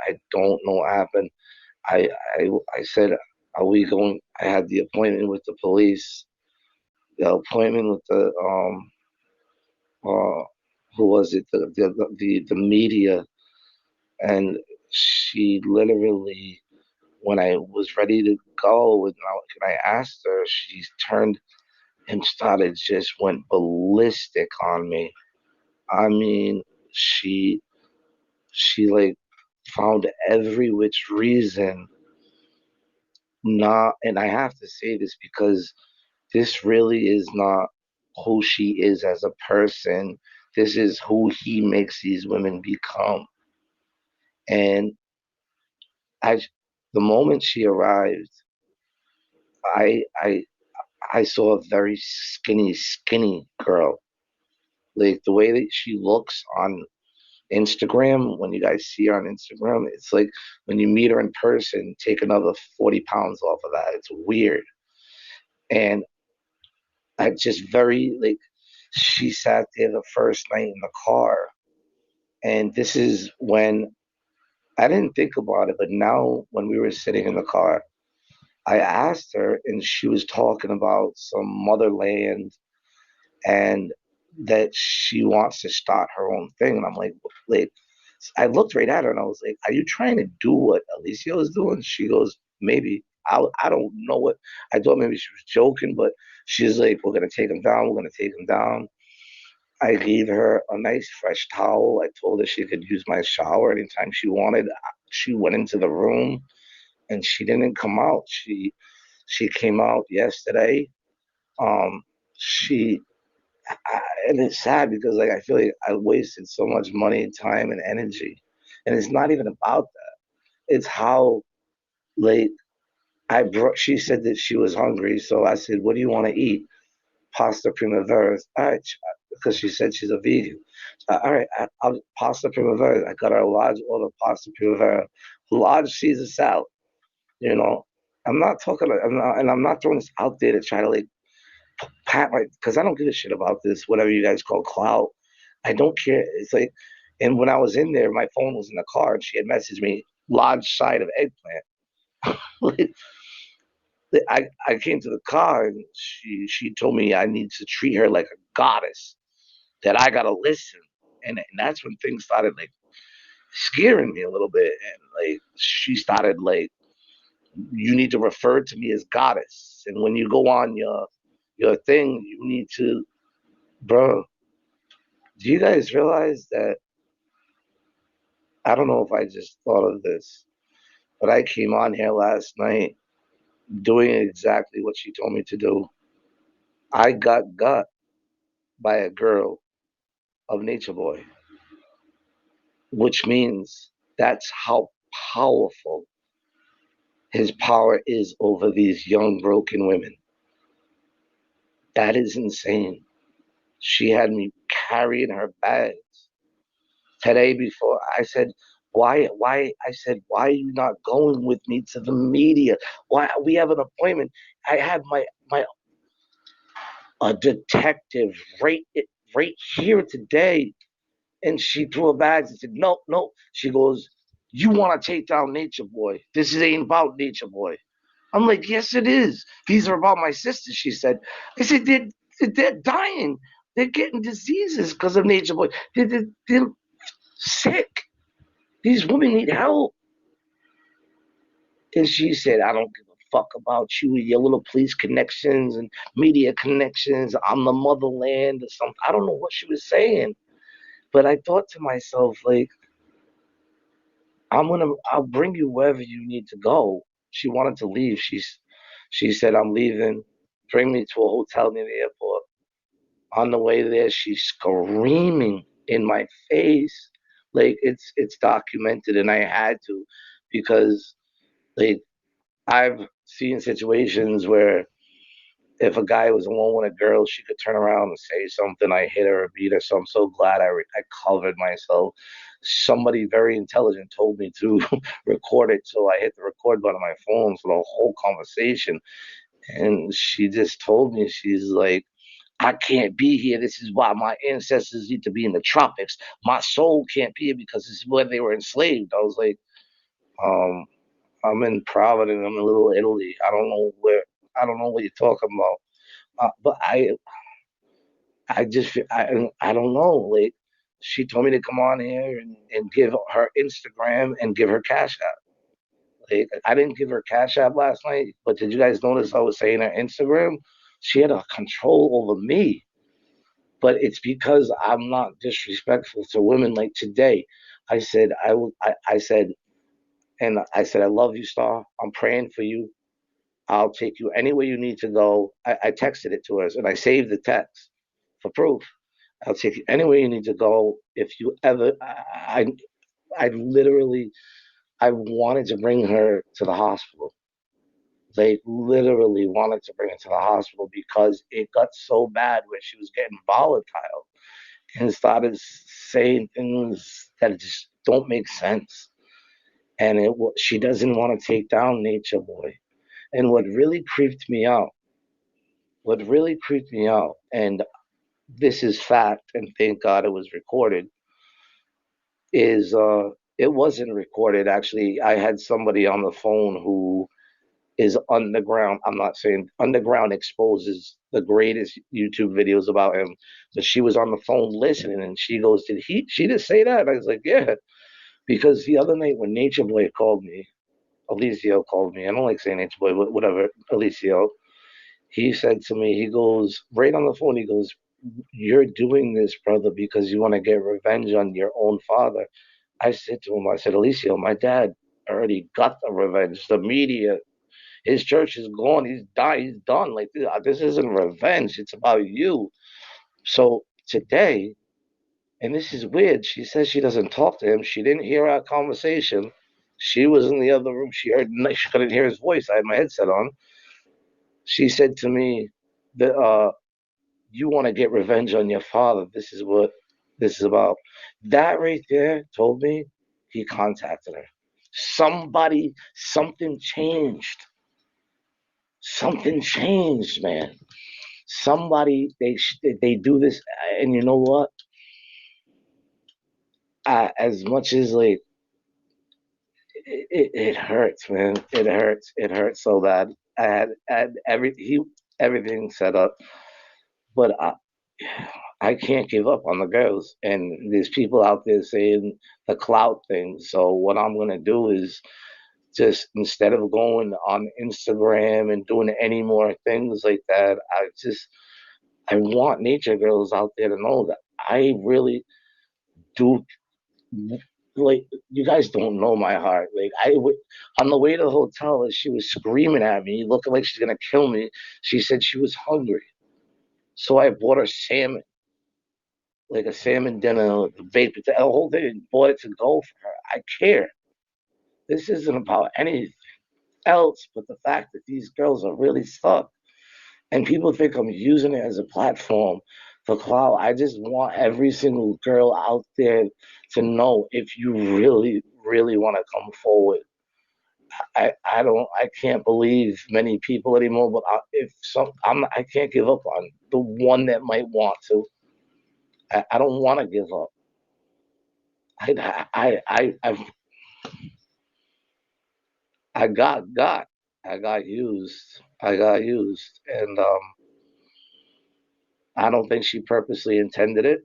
I don't know what happened. I I said, are we going? I had the appointment with the police, the appointment with the uh who was it? The media, and she literally, when I was ready to go, and I asked her, she turned and started just went ballistic on me. I mean, she she like found every which reason not, and I have to say this because this really is not who she is as a person. This is who he makes these women become. And I, the moment she arrived, I, I, I saw a very skinny girl. Like the way that she looks on Instagram, when you guys see her on Instagram, it's like when you meet her in person, take another 40 pounds off of that. It's weird. And I just very like she sat there the first night in the car. And this is when I didn't think about it, but now when we were sitting in the car, I asked her and she was talking about some motherland and that she wants to start her own thing. And I'm like, I looked right at her and I was like, are you trying to do what Alicia was doing? She goes, maybe. I don't know what. I thought maybe she was joking, but she's like, we're going to take him down. We're going to take him down. I gave her a nice fresh towel. I told her she could use my shower anytime she wanted. She went into the room and she didn't come out. She came out yesterday. Um, she and it's sad because like I feel like I wasted so much money, time, and energy, and it's not even about that. It's how like I brought. She said that she was hungry, so I said, "What do you want to eat?" Pasta primavera. All right, because she said she's a vegan. All right, pasta primavera. I got her a large order of pasta primavera, large Caesar salad. You know, I'm not talking, and I'm not throwing this out there to try to like pat my, because I don't give a shit about this, whatever you guys call clout. I don't care. It's like, and when I was in there, my phone was in the car, and she had messaged me large side of eggplant. I came to the car, and she told me I need to treat her like a goddess. That I gotta listen, and that's when things started like scaring me a little bit, and like she started like, you need to refer to me as goddess, and when you go on your thing, you need to, bro. Do you guys realize that? I don't know if I just thought of this, but I came on here last night doing exactly what she told me to do. I got by a girl of Nature Boy, which means that's how powerful his power is over these young, broken women. That is insane. She had me carrying her bags today before I said, why? I said, why are you not going with me to the media? Why? We have an appointment. I have my a detective right here today. And she threw her bags and said, no, no. She goes, you want to take down Nature Boy. This ain't about Nature Boy. I'm like, yes, it is. These are about my sisters, she said. I said, they're dying. They're getting diseases because of Nature Boy. They're sick. These women need help. And she said, I don't give a fuck about you and your little police connections and media connections. I'm the motherland or something. I don't know what she was saying. But I thought to myself, like, I'll bring you wherever you need to go. She wanted to leave. She said, I'm leaving. Bring me to a hotel near the airport. On the way there, she's screaming in my face. Like it's documented and I had to because like I've seen situations where if a guy was alone with a girl, she could turn around and say something. I hit her or beat her. So I'm so glad I covered myself. Somebody very intelligent told me to record it. So I hit the record button on my phone for the whole conversation. And she just told me, she's like, I can't be here. This is why my ancestors need to be in the tropics. My soul can't be here because this is where they were enslaved. I was like, Um, I'm in Providence. I'm in Little Italy. I don't know where. I don't know what you're talking about. But I just, I don't know. Like, she told me to come on here and give her Instagram and give her Cash App. Like, I didn't give her Cash App last night, but did you guys notice I was saying her Instagram? She had a control over me, but it's because I'm not disrespectful to women. Like today, I said I said, and I said, I love you, Star. I'm praying for you. I'll take you anywhere you need to go. I texted it to her and I saved the text for proof. I'll take you anywhere you need to go. If you ever, I literally, I wanted to bring her to the hospital. They literally wanted to bring her to the hospital because it got so bad where she was getting volatile and started saying things that just don't make sense. And she doesn't want to take down Nature Boy. And what really creeped me out, and this is fact, and thank God it was recorded, is it wasn't recorded. Actually, I had somebody on the phone who is underground. I'm not saying underground exposes the greatest YouTube videos about him, but she was on the phone listening, and she goes, "Did he? She just say that?" And I was like, "Yeah," because the other night when Nature Boy called me, Alicio called me. I don't like saying Nature Boy, but whatever, Alicio. He said to me, he goes right on the phone. He goes, "You're doing this, brother, because you want to get revenge on your own father." I said to him, I said, Alicio, my dad already got the revenge. The media, his church is gone. He's died. He's done. Like this isn't revenge. It's about you. So today, and this is weird. She says she doesn't talk to him. She didn't hear our conversation. She was in the other room. She couldn't hear his voice. I had my headset on. She said to me that you want to get revenge on your father. This is what this is about. That right there told me he contacted her. Something changed. Something changed, man. Somebody, they do this, and you know what? As much as like it hurts, man. It hurts. It hurts so bad. I had everything set up, but I can't give up on the girls. And there's people out there saying the clout thing. So what I'm gonna do is just instead of going on Instagram and doing any more things like that, I want nature girls out there to know that I really do. Like, you guys don't know my heart. Like, on the way to the hotel, she was screaming at me, looking like she's gonna kill me. She said she was hungry, so I bought her salmon, like a salmon dinner, baked potato, the whole thing. Bought it to go for her. I care. This isn't about anything else but the fact that these girls are really stuck, and people think I'm using it as a platform for clout. I just want every single girl out there to know, if you really, really want to come forward. I can't believe many people anymore, but if some, I can't give up on the one that might want to. I don't want to give up. I I got I got used. I got used, and I don't think she purposely intended it.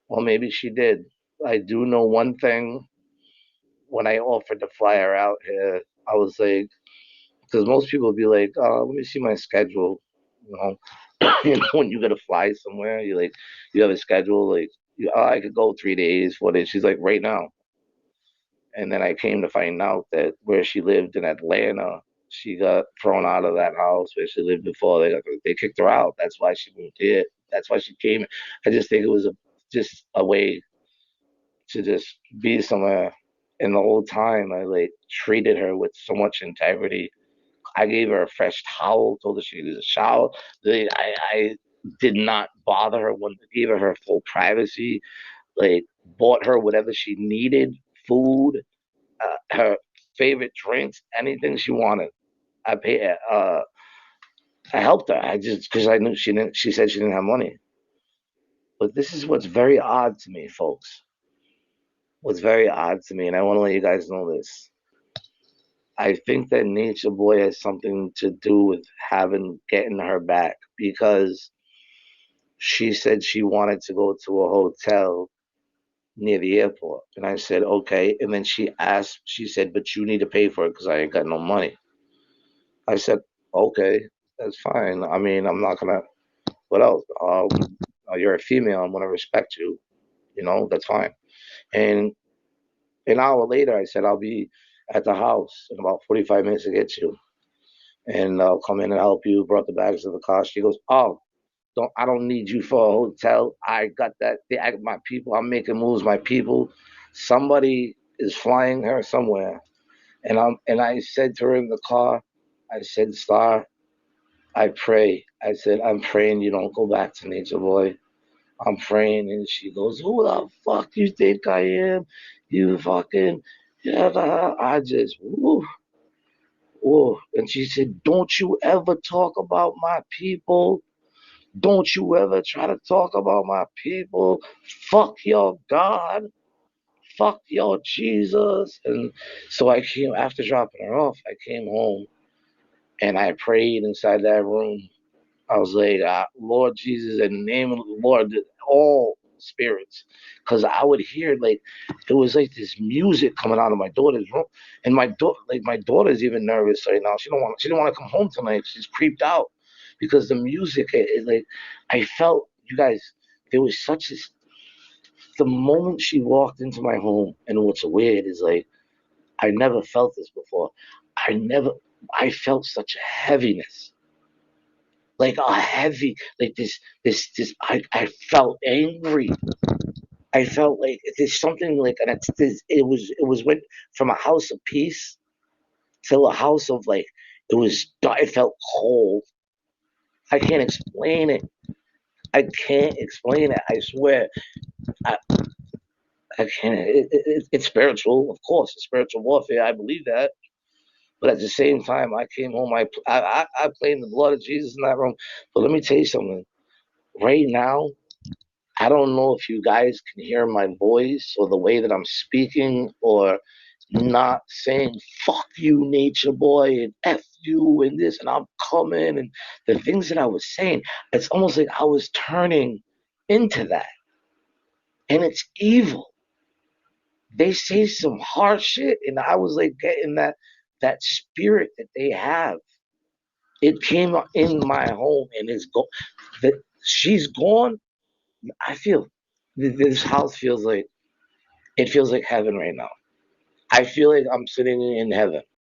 Well, maybe she did. I do know one thing. When I offered to fly her out here, I was like, because most people would be like, let me see my schedule. You know, when you gotta fly somewhere, you like, you have a schedule. Like, I could go 3 days, 4 days. She's like, right now. And then I came to find out that where she lived in Atlanta, she got thrown out of that house where she lived before. They kicked her out. That's why she moved here. That's why she came. I just think it was just a way to just be somewhere. And the whole time, I like treated her with so much integrity. I gave her a fresh towel, told her she needed a shower. I did not bother her when I gave her full privacy. Like, bought her whatever she needed, food, her favorite drinks, anything she wanted. I pay. I helped her. I just because I knew she didn't. She said she didn't have money. But this is what's very odd to me, folks. was very odd to me, and I want to let you guys know this. I think that Nature Boy has something to do with having getting her back because she said she wanted to go to a hotel near the airport. And I said, okay. And then she said, but you need to pay for it because I ain't got no money. I said, okay, that's fine. I mean, I'm not gonna, what else? You're a female. I'm gonna respect you. That's fine. And an hour later, I said, I'll be at the house in about 45 minutes to get you. And I'll come in and help you. Brought the bags to the car. She goes, oh, I don't need you for a hotel. I got that. My people. I'm making moves. My people. Somebody is flying her somewhere, and I said to her in the car, I said, Star, I pray. I said, I'm praying you don't go back to Nature Boy. I'm praying, and she goes, who the fuck you think I am? You fucking yeah. I just woo. Whoa. And she said, don't you ever talk about my people. Don't you ever try to talk about my people. Fuck your God. Fuck your Jesus. And so I came, after dropping her off, I came home and I prayed inside that room. I was like, Lord Jesus, in the name of the Lord, all spirits. Because I would hear, like, it was like this music coming out of my daughter's room. And my daughter's even nervous right now. She didn't want to come home tonight. She's creeped out because the music, like, I felt, you guys, there was such a, the moment she walked into my home, and what's weird is like, I never felt this before. I never, I felt such a heaviness, like a heavy, like this. I felt angry. I felt like there's something like, and it was went from a house of peace to a house of like, it felt cold. I can't explain it. I can't explain it. I swear. I, I can't. It's spiritual, of course. It's spiritual warfare. I believe that. But at the same time, I came home. I played the blood of Jesus in that room. But let me tell you something. Right now, I don't know if you guys can hear my voice or the way that I'm speaking or not saying fuck you, Nature Boy, and F you and this, and I'm coming, and the things that I was saying, it's almost like I was turning into that. And it's evil. They say some hard shit, and I was like getting that spirit that they have. It came in my home, and it's go that she's gone. I feel this house feels like, it feels like heaven right now. I feel like I'm sitting in heaven.